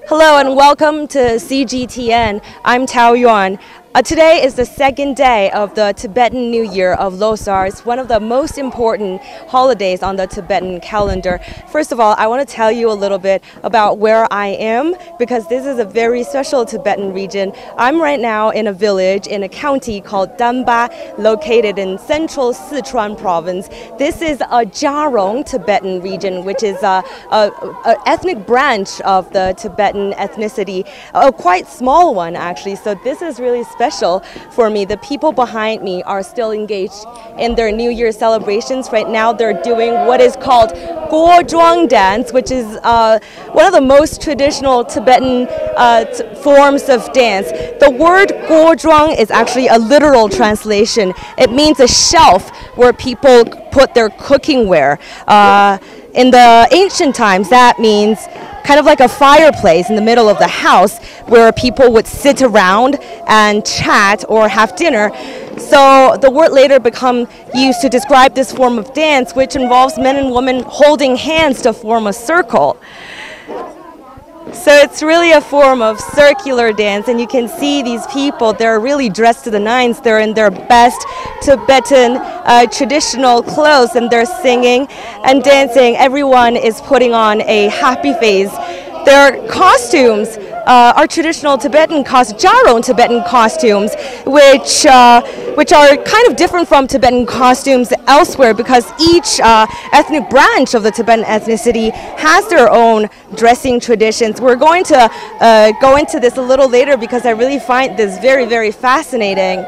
Hello and welcome to CGTN. I'm Tao Yuan. Today is the second day of the Tibetan New Year of Losar. It's one of the most important holidays on the Tibetan calendar. First of all, I want to tell you a little bit about where I am because this is a very special Tibetan region. I'm right now in a village in a county called Danba, located in Central Sichuan Province. This is a Gyarong Tibetan region, which is an ethnic branch of the Tibetan ethnicity, a quite small one actually. So this is really special for me. The people behind me are still engaged in their New Year celebrations. Right now they're doing what is called Gyarong dance, which is one of the most traditional Tibetan forms of dance. The word Gyarong is actually a literal translation. It means a shelf where people put their cooking ware. In the ancient times, that means kind of like a fireplace in the middle of the house where people would sit around and chat or have dinner. So the word later become used to describe this form of dance, which involves men and women holding hands to form a circle. So it's really a form of circular dance, and you can see these people, they're really dressed to the nines. They're in their best Tibetan traditional clothes, and they're singing and dancing. Everyone is putting on a happy face. Their costumes are traditional Tibetan Gyarong Tibetan costumes, which are kind of different from Tibetan costumes elsewhere because each ethnic branch of the Tibetan ethnicity has their own dressing traditions. We're going to go into this a little later because I really find this very, very fascinating.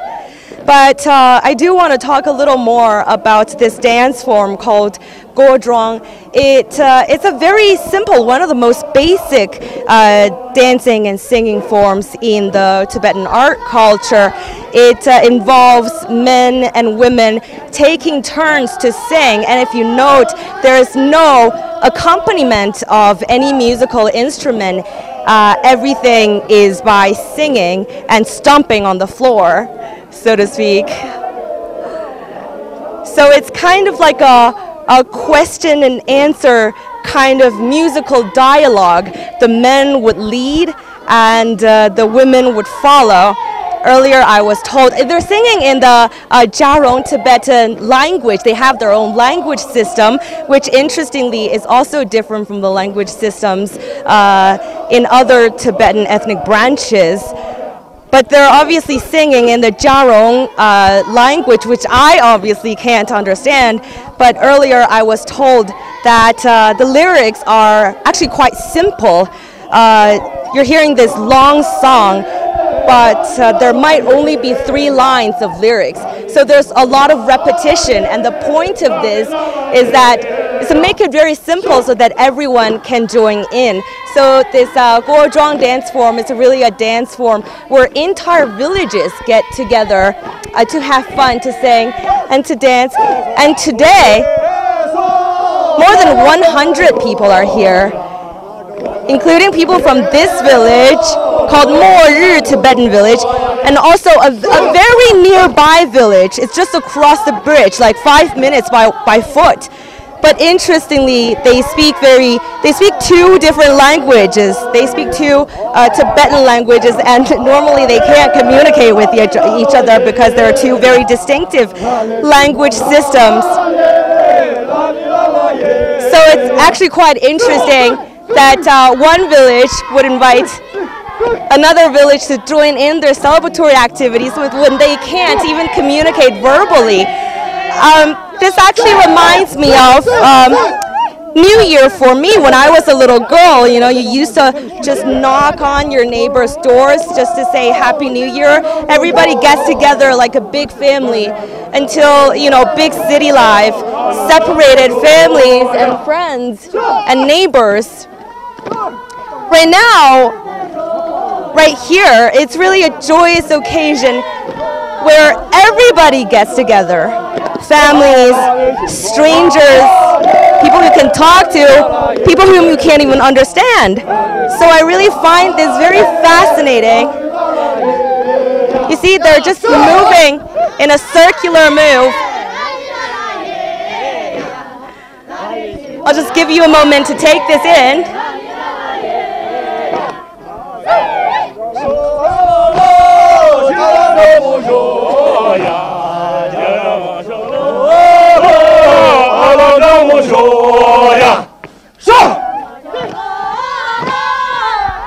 But I do want to talk a little more about this dance form called Gyarong. It's a very simple, one of the most basic dancing and singing forms in the Tibetan art culture. It involves men and women taking turns to sing, and if you note, there is no accompaniment of any musical instrument. Everything is by singing and stomping on the floor, so to speak. So it's kind of like a question and answer kind of musical dialogue. The men would lead and the women would follow. Earlier I was told they're singing in the Jiarong Tibetan language. They have their own language system, which interestingly is also different from the language systems in other Tibetan ethnic branches. But they're obviously singing in the Jiarong language, which I obviously can't understand. But earlier I was told that the lyrics are actually quite simple. You're hearing this long song, but there might only be 3 lines of lyrics. So there's a lot of repetition, and the point of this is to make it very simple so that everyone can join in. So this Gyarong dance form is really a dance form where entire villages get together to have fun, to sing and to dance. And today, more than 100 people are here, including people from this village called Mo Tibetan village, and also a very nearby village. It's just across the bridge, like 5 minutes by foot. But interestingly, they speak 2 different languages. They speak 2 Tibetan languages, and normally they can't communicate with each other because there are 2 very distinctive language systems. So it's actually quite interesting that one village would invite another village to join in their celebratory activities when they can't even communicate verbally. This actually reminds me of New Year for me. When I was a little girl, you know, you used to just knock on your neighbors' doors just to say Happy New Year. Everybody gets together like a big family until, you know, big city life separated families and friends and neighbors. Right now, right here, it's really a joyous occasion where everybody gets together. Families, strangers, people you can talk to, people whom you can't even understand. So I really find this very fascinating. You see, they're just moving in a circular move. I'll just give you a moment to take this in.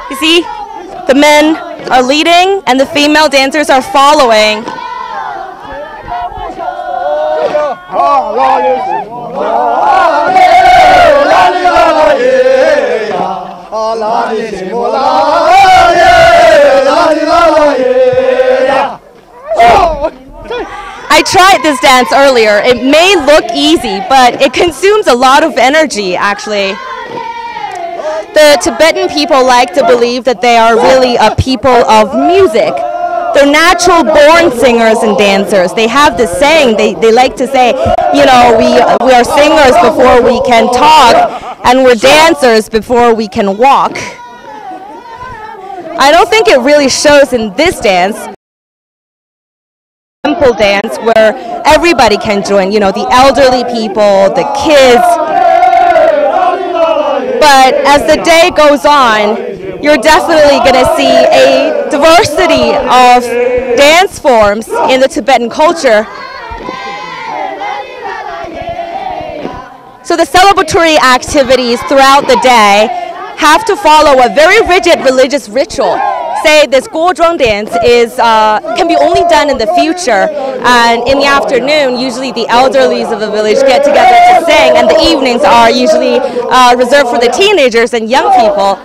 You see, the men are leading and the female dancers are following. I tried this dance earlier. It may look easy, but it consumes a lot of energy, actually. The Tibetan people like to believe that they are really a people of music. They're natural born singers and dancers. They have this saying, they like to say, you know, we are singers before we can talk, and we're dancers before we can walk. I don't think it really shows in this dance. Temple dance where everybody can join, you know, the elderly people, the kids. But as the day goes on, you're definitely going to see a diversity of dance forms in the Tibetan culture. So the celebratory activities throughout the day have to follow a very rigid religious ritual. Say this Gyarong dance can be only done in the future, and in the afternoon usually the elderlies of the village get together to sing, and the evenings are usually reserved for the teenagers and young people.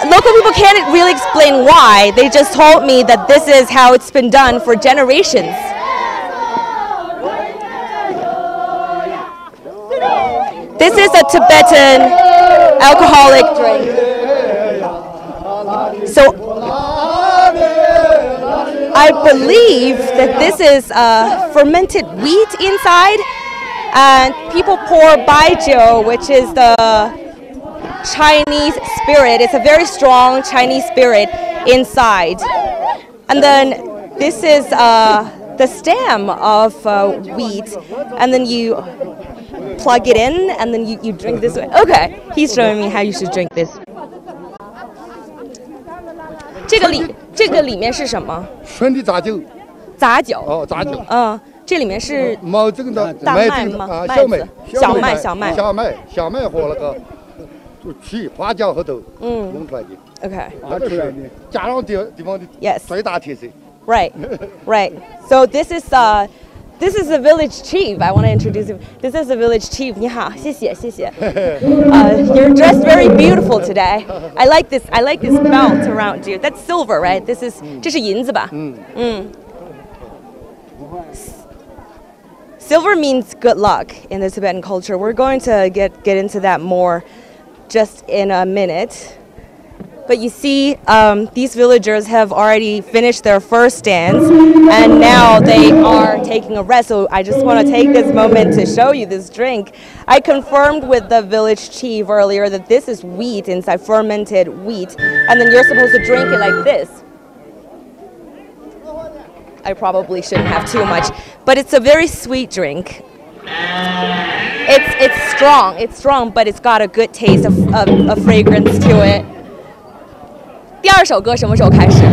Local people can't really explain why. They just told me that this is how it's been done for generations. This is a Tibetan alcoholic drink. So I believe that this is fermented wheat inside, and people pour baijiu, which is the Chinese spirit. It's a very strong Chinese spirit inside. And then this is the stem of wheat, and then you plug it in, and then you drink this way. Okay, he's showing me how you should drink this. 这个里面是什么？纯的杂酒。杂酒。哦，杂酒。嗯，这里面是毛这个的大麦吗？小麦和那个皮花椒后头弄出来的。Okay. 那个是嘉荣地方的最大特色。Right, right. So this is the village chief. I want to introduce him. This is the village chief. 你好，谢谢。You're dressed very beautiful today. I like this belt around you. That's silver, right? 这是银子吧？Silver means good luck in the Tibetan culture. We're going to get into that more just in a minute. But you see, these villagers have already finished their first dance, and now they are taking a rest. So I just want to take this moment to show you this drink. I confirmed with the village chief earlier that this is wheat inside, fermented wheat, and then you're supposed to drink it like this. I probably shouldn't have too much, but it's a very sweet drink. It's strong, but it's got a good taste of fragrance to it. 第二首歌什么时候开始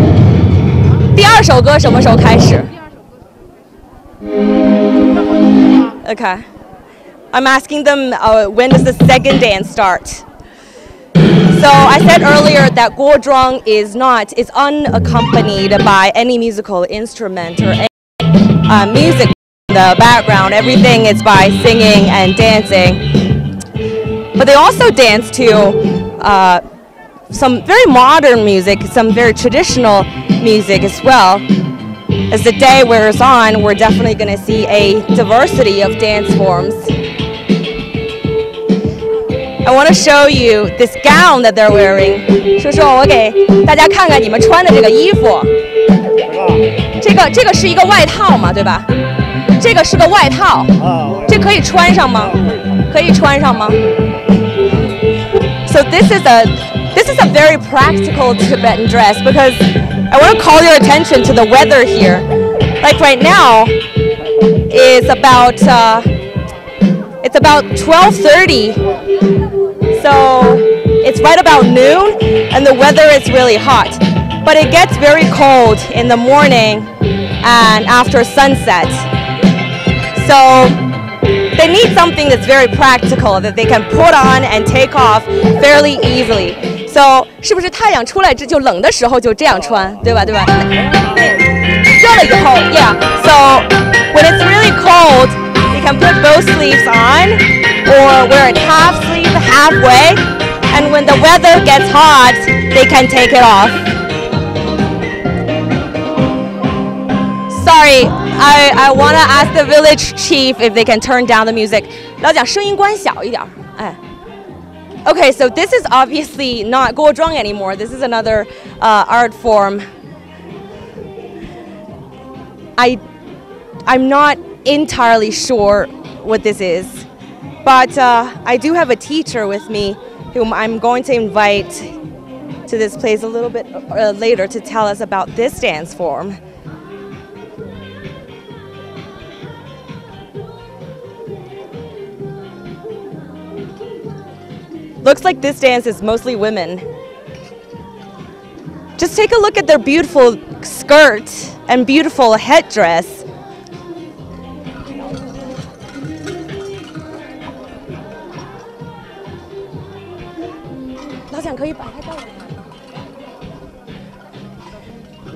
Okay. I'm asking them when does the second dance start? So I said earlier that Gyarong is unaccompanied by any musical instrument or any music in the background. Everything is by singing and dancing. But they also dance to some very modern music, some very traditional music as well. As the day wears on, we're definitely going to see a diversity of dance forms. I want to show you this gown that they're wearing. 叔叔，我给大家看看你们穿的这个衣服。这个是一个外套嘛，对吧？这个是个外套，这可以穿上吗？可以穿上吗？ So this is a very practical Tibetan dress because I want to call your attention to the weather here. Like right now, it's about 12:30, so it's right about noon, and the weather is really hot. But it gets very cold in the morning and after sunset. So they need something that's very practical that they can put on and take off fairly easily. So 是不是太阳出来就冷的时候就这样穿，对吧？热了以后 yeah. So when it's really cold, you can put both sleeves on, or wear it half sleeve, halfway. And when the weather gets hot, they can take it off. Sorry, I want to ask the village chief if they can turn down the music. 老蒋声音关小一点，哎。Okay, so this is obviously not Gyarong anymore. This is another art form. I'm not entirely sure what this is, but I do have a teacher with me whom I'm going to invite to this place a little bit later to tell us about this dance form. Looks like this dance is mostly women. Just take a look at their beautiful skirt and beautiful headdress.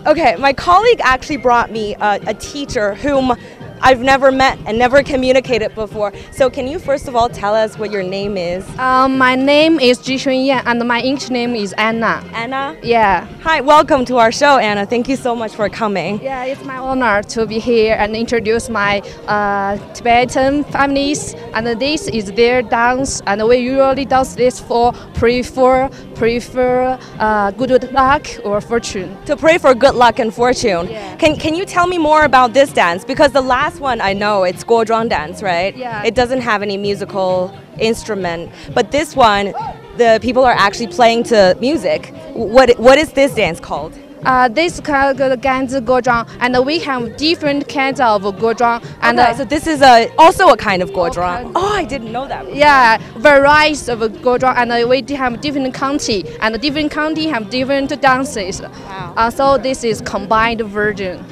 Okay, my colleague actually brought me a teacher whom I've never met and never communicated before. So can you first of all tell us what your name is? My name is Jiarong and my English name is Anna. Anna? Yeah. Hi, welcome to our show, Anna. Thank you so much for coming. Yeah, it's my honor to be here and introduce my Tibetan families. And this is their dance, and we usually dance this for prefer good luck or fortune. To pray for good luck and fortune. Yeah. Can you tell me more about this dance? Because the last one I know, it's Gyarong dance, right? Yeah. It doesn't have any musical instrument. But this one, the people are actually playing to music. What is this dance called? This kind of Gyarong, and we have different kinds of Gyarong. And Okay, so this is also a kind of Gyarong. Oh, I didn't know that. Yeah, varieties of Gyarong, and we have different county, and different county have different dances. Wow. So this is combined version.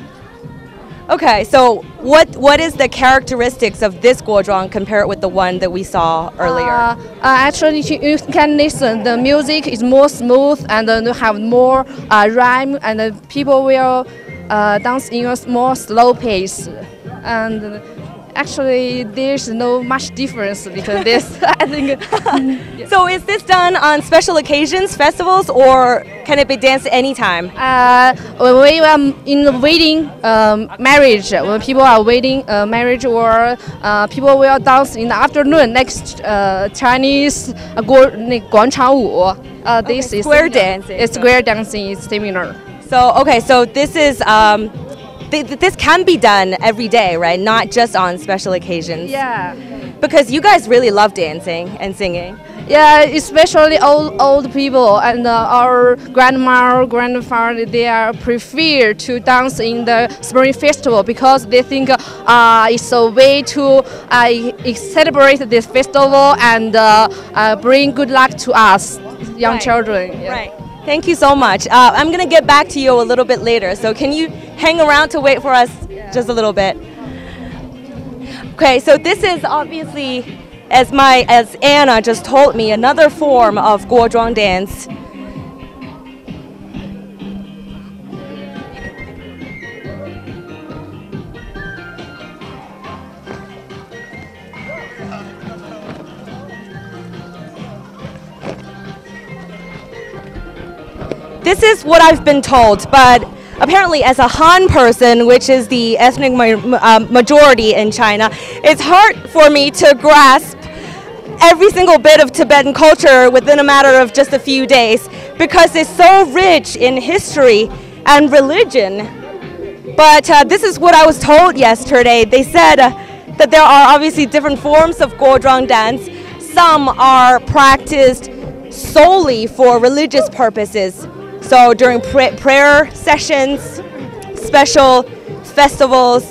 Okay, so what is the characteristics of this Gyarong compared with the one that we saw earlier? Actually, you can listen. The music is more smooth and have more rhyme, and people will dance in a more slow pace. And actually, there's no much difference between this. I think. Yeah. So is this done on special occasions, festivals, or can it be danced anytime? When we are in the wedding marriage, when people are waiting marriage, or people will dance in the afternoon next Chinese 广场舞. This is square dancing. It's square dancing is similar. So okay, so this is this can be done every day, right? Not just on special occasions. Yeah. Because you guys really love dancing and singing. Yeah, especially old people and our grandma, grandfather, they are prefer to dance in the Spring Festival because they think it's a way to celebrate this festival and bring good luck to us, young children. Yeah. Right. Thank you so much. I'm going to get back to you a little bit later, so can you hang around to wait for us just a little bit? Okay, so this is obviously, as Anna just told me, another form of Gyarong dance. This is what I've been told, but apparently as a Han person, which is the ethnic majority in China, it's hard for me to grasp every single bit of Tibetan culture within a matter of just a few days because it's so rich in history and religion. But this is what I was told yesterday. They said that there are obviously different forms of Gyarong dance. Some are practiced solely for religious purposes. So during prayer sessions, special festivals,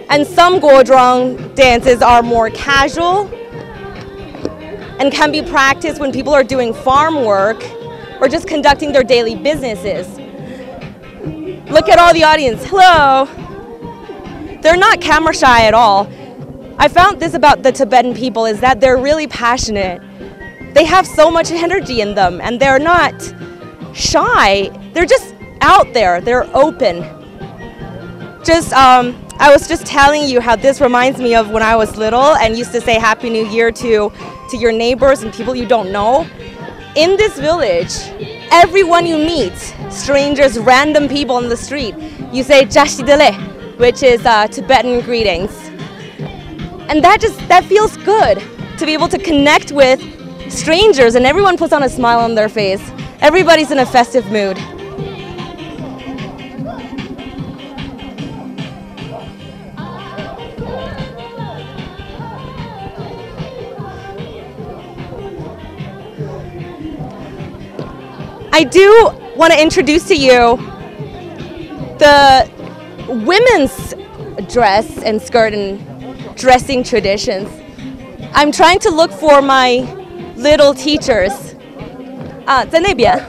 and some Gyarong dances are more casual and can be practiced when people are doing farm work or just conducting their daily businesses. Look at all the audience. Hello. They're not camera shy at all. I found this about the Tibetan people is that they're really passionate. They have so much energy in them and they're not shy. They're just out there. They're open. I was just telling you how this reminds me of when I was little and used to say Happy New Year to your neighbors and people you don't know. In this village, everyone you meet, strangers, random people on the street, you say Jashidele, which is Tibetan greetings. And that feels good to be able to connect with strangers and everyone puts on a smile on their face. Everybody's in a festive mood. I do want to introduce to you the women's dress and skirt and dressing traditions. I'm trying to look for my little teachers. 在那边.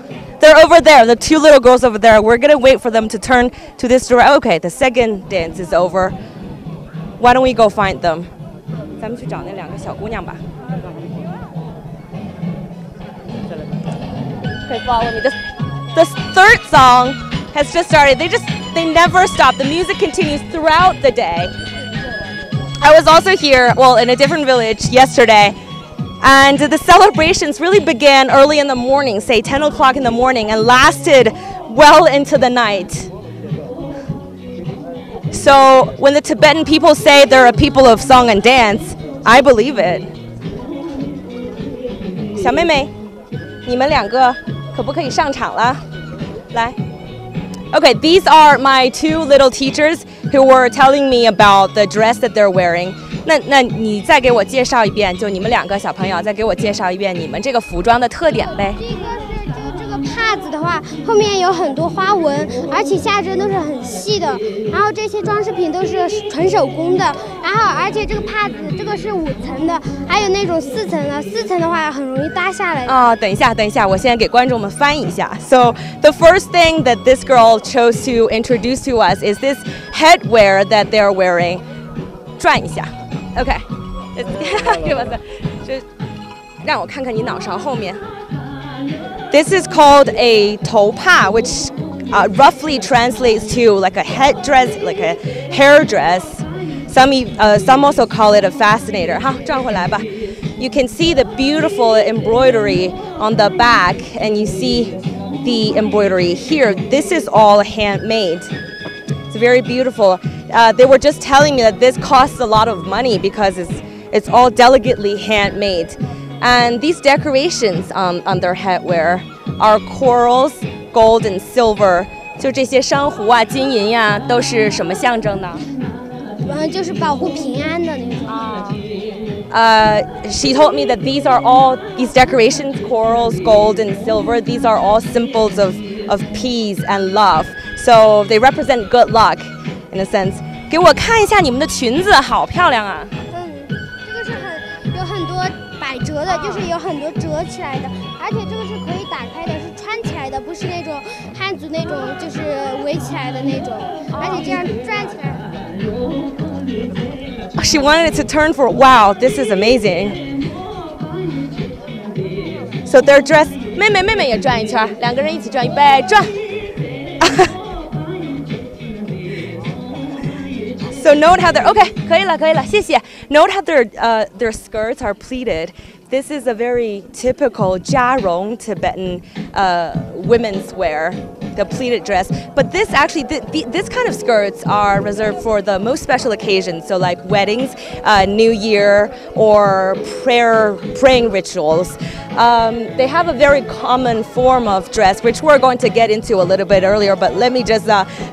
They're over there, the two little girls over there. We're going to wait for them to turn to this direction. Okay, the second dance is over. Why don't we go find them? 咱们去找那两个小姑娘吧. Okay, follow me. The third song has just started. They never stop. The music continues throughout the day. I was also here, well, in a different village yesterday, and the celebrations really began early in the morning, say 10 o'clock in the morning, and lasted well into the night. So when the Tibetan people say they're a people of song and dance, I believe it. 小妹妹，你们两个可不可以上场了？来。Okay, these are my two little teachers who were telling me about the dress that they're wearing. 那你再给我介绍一遍，就你们两个小朋友再给我介绍一遍你们这个服装的特点呗。这个帕子的话，后面有很多花纹，而且下针都是很细的。然后这些装饰品都是纯手工的。然后而且这个帕子，这个是5层的，还有那种4层的。4层的话很容易搭下来。等一下，我现在给观众们翻译一下。So the first thing that this girl chose to introduce to us is this headwear that they're wearing. 转一下 ，OK， 就让我看看你脑勺后面。This is called a 头帕 which roughly translates to like a head dress, like a hair dress. Some also call it a fascinator. 好，转回来吧。You can see the beautiful embroidery on the back, and you see the embroidery here. This is all handmade. It's very beautiful. They were just telling me that this costs a lot of money because it's all delicately handmade. And these decorations on their headwear are corals, gold, and silver. 就这些珊瑚啊、金银呀，都是什么象征呢？就是保护平安的那种。She told me that these decorations, corals, gold, and silver, these are all symbols of peace and love. So they represent good luck, in a sense. 给我看一下你们的裙子，好漂亮啊！这个是有很多百折的，就是有很多折起来的，而且这个是可以打开的，是穿起来的，不是那种汉族那种就是围起来的那种，而且这样转起来。She wanted it to turn for wow, this is amazing. So they're dressed. 妹妹也转一圈，两个人一起转，预备转。So note how they're okay. 可以了，谢谢。Note how their skirts are pleated. This is a very typical Gyarong Tibetan women's wear, the pleated dress. But this actually, this kind of skirts are reserved for the most special occasions. So like weddings, New Year, or praying rituals. They have a very common form of dress, which we're going to get into a little bit earlier. But let me just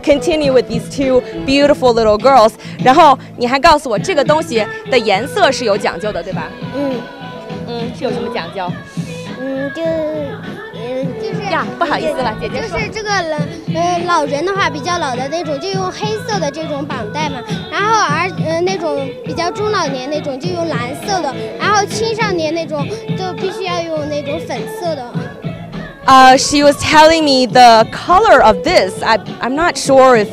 continue with these two beautiful little girls. 然后你还告诉我这个东西的颜色是有讲究的，对吧？是有什么讲究？就是呀，不好意思了，姐姐说。就是这个老人的话比较老的那种就用黑色的这种绑带嘛，然后那种比较中老年那种就用蓝色的，然后青少年那种就必须要用那种粉色的。She was telling me the color of this. I'm not sure if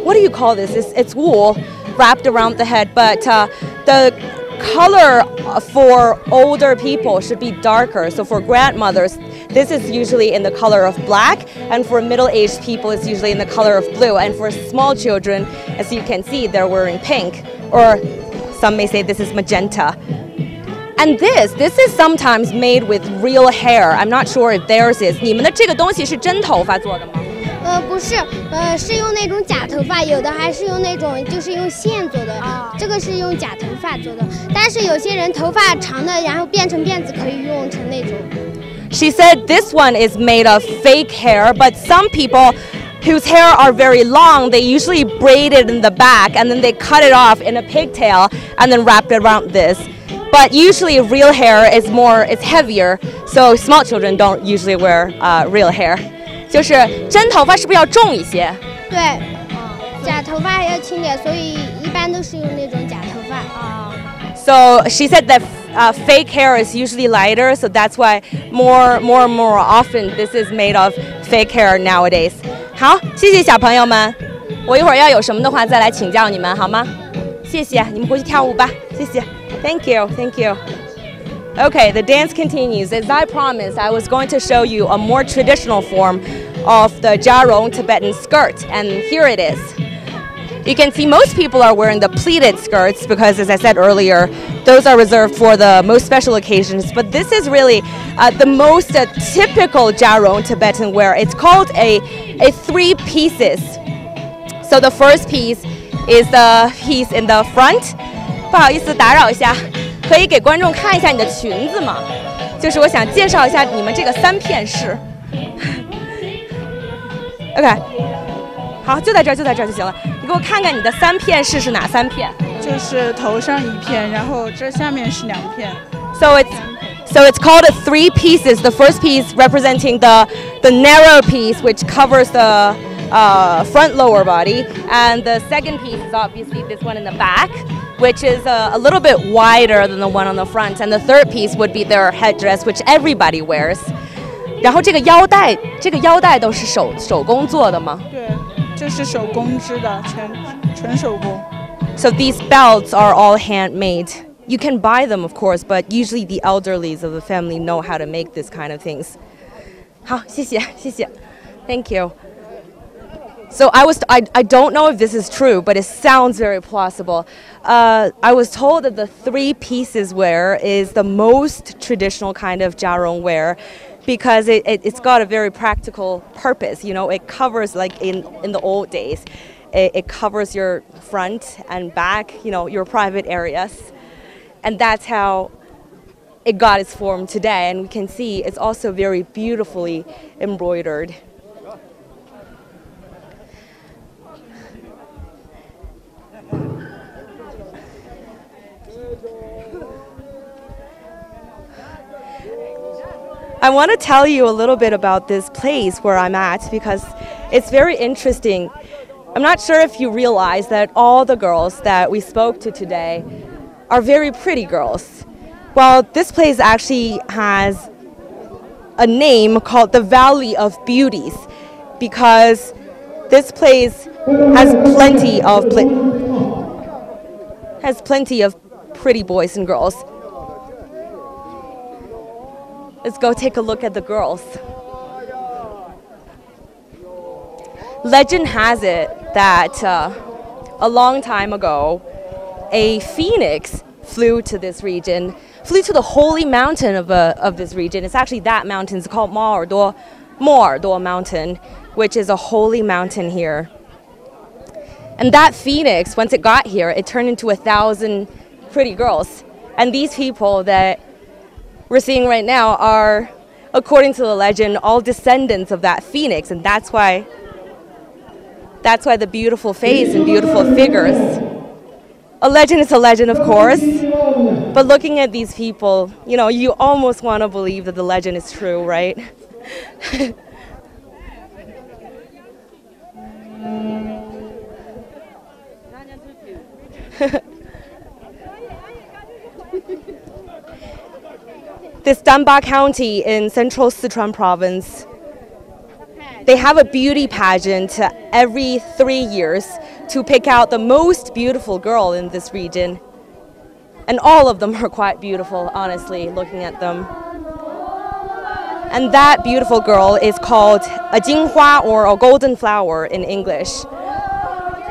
what do you call this? It's wool. wrapped around the head, but the color for older people should be darker. So for grandmothers, this is usually in the color of black, and for middle-aged people, it's usually in the color of blue. And for small children, as you can see, they're wearing pink, or some may say this is magenta. And this is sometimes made with real hair. I'm not sure if theirs is. 你们的这个东西是真头发做的吗？不是，是用那种假头发，有的还是用那种就是用线做的，这个是用假头发做的。但是有些人头发长的，然后变成辫子，可以用成那种。She said this one is made of fake hair, but some people whose hair are very long, they usually braid it in the back and then they cut it off in a pigtail and then wrap it around this. But usually real hair is it's heavier, so small children don't usually wear real hair. 就是真头发是不是要重一些？对，假头发要轻点，所以一般都是用那种假头发。So she said that fake hair is usually lighter, so that's why more often this is made of fake hair nowadays. 好，谢谢小朋友们，我一会儿要有什么的话再来请教你们，好吗？谢谢，你们回去跳舞吧，谢谢。Thank you, thank you. Okay, the dance continues. As I promised, I was going to show you a more traditional form of the Gyarong Tibetan skirt, and here it is. You can see most people are wearing the pleated skirts because, as I said earlier, those are reserved for the most special occasions. But this is really the most typical Gyarong Tibetan wear. It's called a 3 pieces. So the first piece is the piece in the front. 不好意思，打扰一下，可以给观众看一下你的裙子吗？就是我想介绍一下你们这个3片式。OK， 好，就在这儿就行了。你给我看看你的3片式是哪3片？就是头上1片，然后这下面是2片。So it's called a 3 pieces. The first piece representing the narrow piece, which covers the front lower body, and the second piece is obviously this one in the back, which is a little bit wider than the one on the front, and the third piece would be their headdress, which everybody wears. 然后这个腰带都是手工做的吗？对，这是手工织的，纯手工。So these belts are all handmade. You can buy them, of course, but usually the elderlies of the family know how to make this kind of things. 好，谢谢。Thank you. So I don't know if this is true, but it sounds very plausible. I was told that the 3 pieces wear is the most traditional kind of Jiarong wear because it's got a very practical purpose. You know, it covers, like in the old days, it covers your front and back, you know, your private areas. And that's how it got its form today. And we can see it's also very beautifully embroidered. I want to tell you a little bit about this place where I'm at because it's very interesting. I'm not sure if you realize that all the girls that we spoke to today are very pretty girls. Well, this place actually has a name called the Valley of Beauties because this place has plenty of pretty boys and girls. Let's go take a look at the girls. Legend has it that a long time ago, a phoenix flew to this region, flew to the holy mountain of this region. It's actually that mountain. It's called Mo'erdo Mountain, which is a holy mountain here. And that phoenix, once it got here, it turned into 1,000 pretty girls. And these people that we're seeing right now are, according to the legend, all descendants of that phoenix, and that's why the beautiful face and beautiful figures. A legend is a legend, of course, but looking at these people, you know, you almost want to believe that the legend is true, right? This Danba County in Central Sichuan Province, they have a beauty pageant every 3 years to pick out the most beautiful girl in this region. And all of them are quite beautiful, honestly, looking at them. And that beautiful girl is called a jinghua, or a golden flower in English.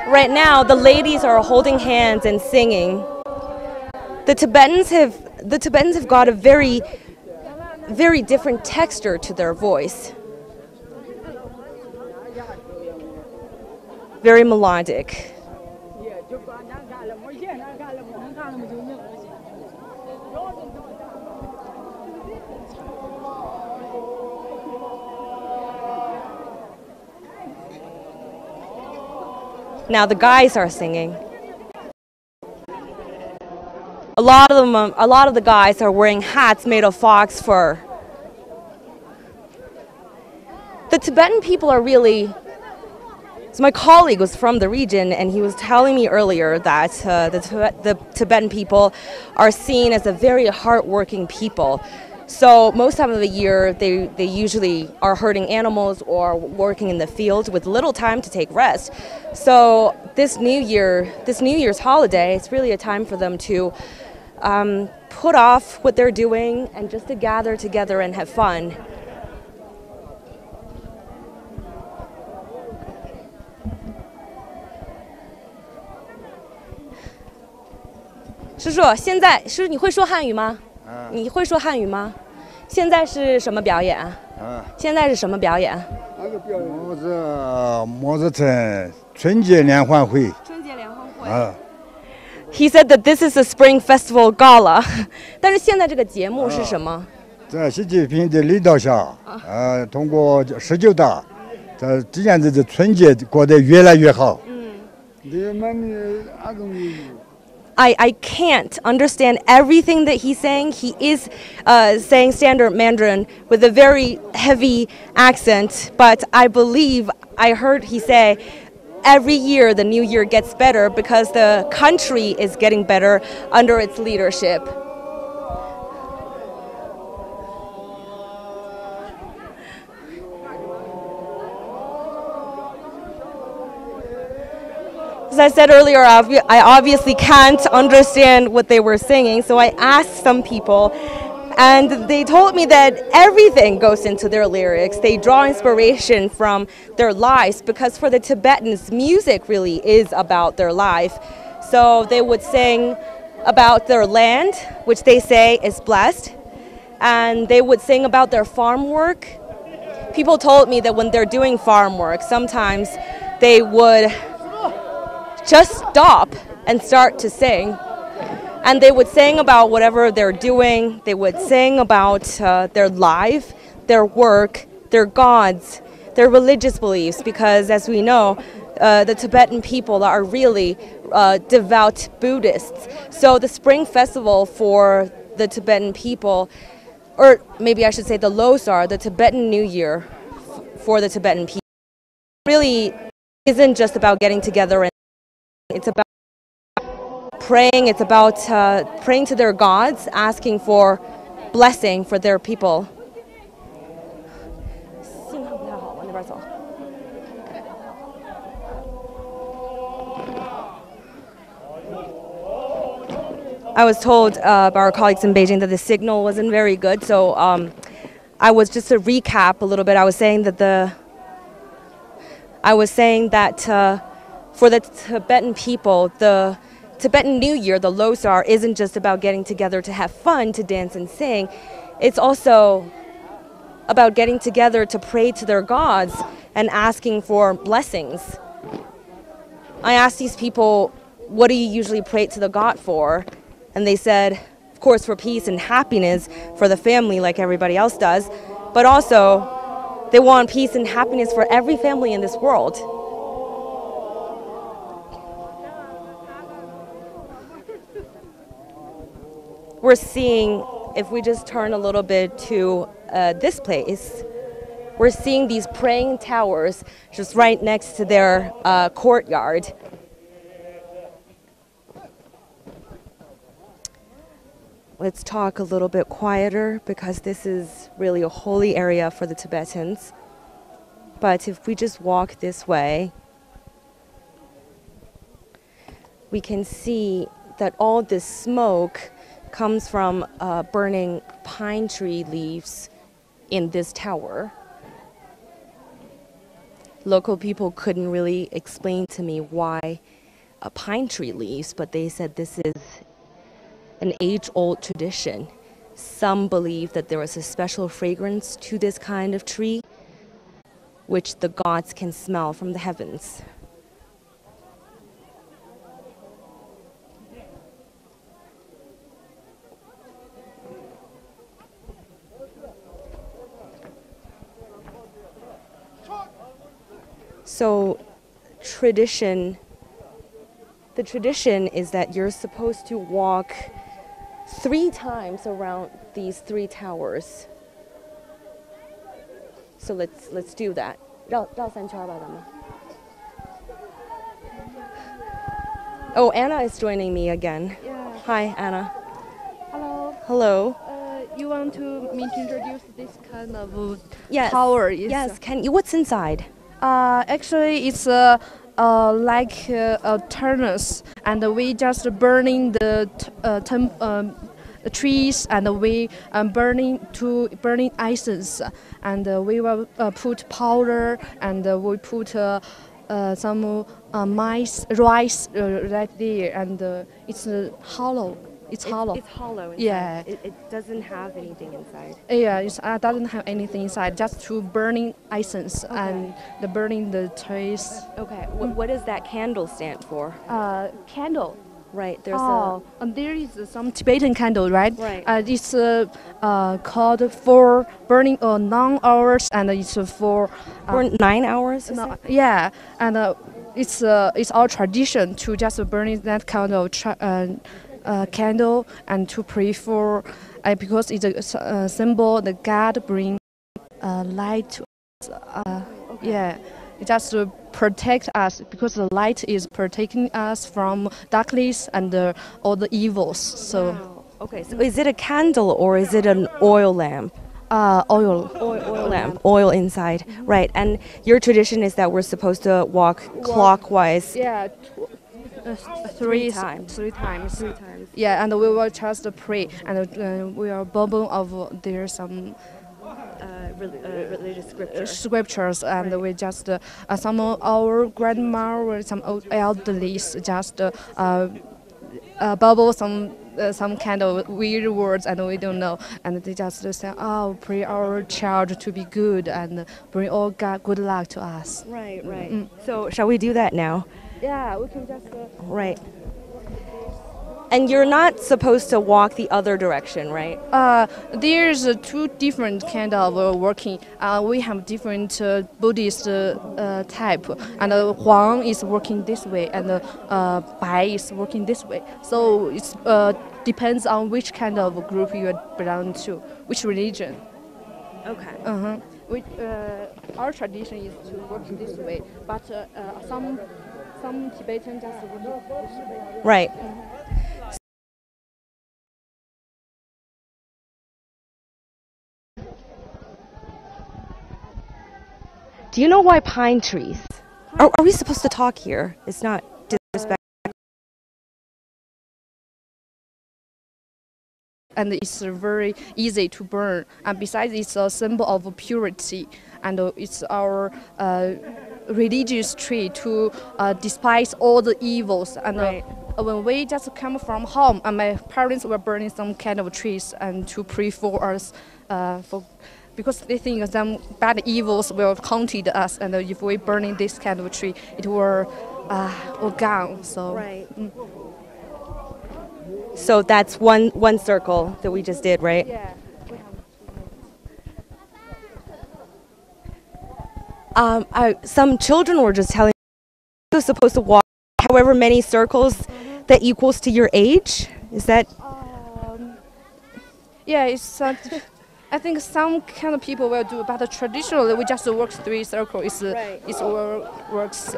Right now, the ladies are holding hands and singing. The Tibetans have got a very, very different texture to their voice. Very melodic. Now the guys are singing. A lot of the guys are wearing hats made of fox fur. The Tibetan people are really. So my colleague was from the region, and he was telling me earlier that the Tibetan people are seen as a very hardworking people. So most time of the year, they usually are herding animals or working in the field with little time to take rest. So this New Year's holiday, it's really a time for them to put off what they're doing and just to gather together and have fun.叔叔，现在是你会说汉语吗？你会说汉语吗？现在是什么表演啊？现在是什么表演？那个表演么子春节联欢会。春节联欢会。He said that this is a spring festival gala. 但是现在这个节目是什么？在习近平的领导下，通过19大，这样子的春节过得越来越好。I can't understand everything that he's saying. He is saying standard Mandarin with a very heavy accent, but I believe I heard he say every year the New Year gets better because the country is getting better under its leadership. As I said earlier, I obviously can't understand what they were singing, so I asked some people, and they told me that everything goes into their lyrics. They draw inspiration from their lives, because for the Tibetans, music really is about their life. So they would sing about their land, which they say is blessed, and they would sing about their farm work. People told me that when they're doing farm work, sometimes they would just stop and start to sing. And they would sing about whatever they're doing. They would sing about their life, their work, their gods, their religious beliefs, because as we know, the Tibetan people are really devout Buddhists. So the Spring Festival for the Tibetan people, or maybe I should say the Losar, the Tibetan New Year for the Tibetan people, really isn't just about getting together and it's about praying. It's about praying to their gods, asking for blessing for their people. I was told by our colleagues in Beijing that the signal wasn't very good, so I was just to recap a little bit. I was saying that for the Tibetan people, the Tibetan New Year, the Losar, isn't just about getting together to have fun, to dance and sing. It's also about getting together to pray to their gods and asking for blessings. I asked these people, what do you usually pray to the god for? And they said, of course, for peace and happiness for the family like everybody else does, but also they want peace and happiness for every family in this world. We're seeing, if we just turn a little bit to this place, we're seeing these praying towers just right next to their courtyard. Let's talk a little bit quieter because this is really a holy area for the Tibetans. But if we just walk this way, we can see that all this smoke comes from burning pine tree leaves in this tower. Local people couldn't really explain to me why pine tree leaves, but they said this is an age-old tradition. Some believe that there is a special fragrance to this kind of tree, which the gods can smell from the heavens. So the tradition is that you're supposed to walk 3 times around these 3 towers. So let's do that. 绕3圈吧，咱们。Oh, Anna is joining me again. Yeah. Hi, Anna. Hello. Hello. You want me to introduce this kind of Yes. tower? Yes. Can you? What's inside? Actually, it's like a turnus, and we just burning the trees, and we burning essence, and we will put powder, and we put some rice right there, and it's hollow. It's hollow. It's hollow inside. Yeah. It doesn't have anything inside. Yeah, it doesn't have anything inside, just to burning essence and the burning the trees. Okay. What does that candle stand for? Candle. Right. There's and there is some Tibetan candle, right? Right. It's called for burning 9 hours, and it's for for 9 hours. no, yeah, and it's our tradition to just burning that kind of candle and to pray for, because it's a symbol that God bring light to us. Yeah, it just to protect us, because the light is protecting us from darkness and all the evils. So. Wow. Okay. So is it a candle or is it an oil lamp? Oil. Oil lamp. Oil inside. Right. And your tradition is that we're supposed to walk clockwise. Yeah. 3 times. 3 times. 3 times. Yeah, and we will just pray, and we are bubble of there some Religious scripture. scriptures, and we just some of our grandma or some old elderlies just bubble some kind of weird words, and we don't know, and they just say, "Oh, pray our child to be good and bring all good luck to us." Right. Right. So shall we do that now? Yeah, we can just. Right. And you're not supposed to walk the other direction, right? There's 2 different kind of working. We have different Buddhist type, and Huang is working this way, and Bai is working this way. So it depends on which kind of group you belong to, which religion. Okay. Our tradition is to work this way, but some Tibetans just work this way. Right. Do you know why pine trees? Are we supposed to talk here? It's not disrespectful. And it's very easy to burn. And besides, it's a symbol of purity, and it's our religious tree to despise all the evils. And Right. When we just come from home, and my parents were burning some kind of trees and to pray for us, because they think some bad evils will haunted us, and if we burning this kind of tree, it will gone. So. Right. So that's one circle that we just did, right? Yeah. Some children were just telling me you're supposed to walk however many circles that equals to your age. Is that? Yeah, it's. I think some kind of people will do, but traditionally we just work 3 circles. It works.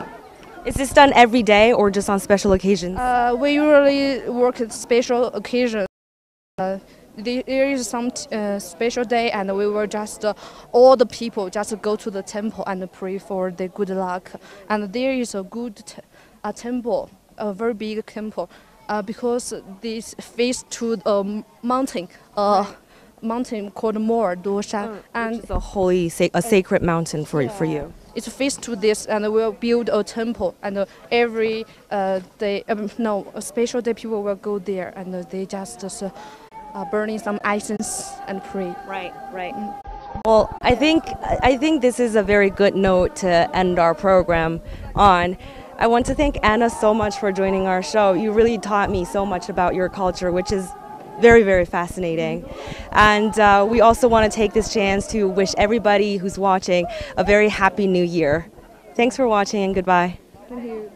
Is this done every day or just on special occasions? We usually work at special occasions. There is some special day, and we will just all the people just go to the temple and pray for the good luck. And there is a good temple a very big temple, because this face to a mountain, mountain called Losar, and it's a sacred mountain for you. it's faced to this, and we'll build a temple, and every day, a special day, people will go there, and they just burning some incense and pray. Right. Well, I think this is a very good note to end our program on. I want to thank Anna so much for joining our show. You really taught me so much about your culture, which is very, very fascinating. And we also want to take this chance to wish everybody who's watching a very happy new year. Thanks for watching and goodbye. Thank you.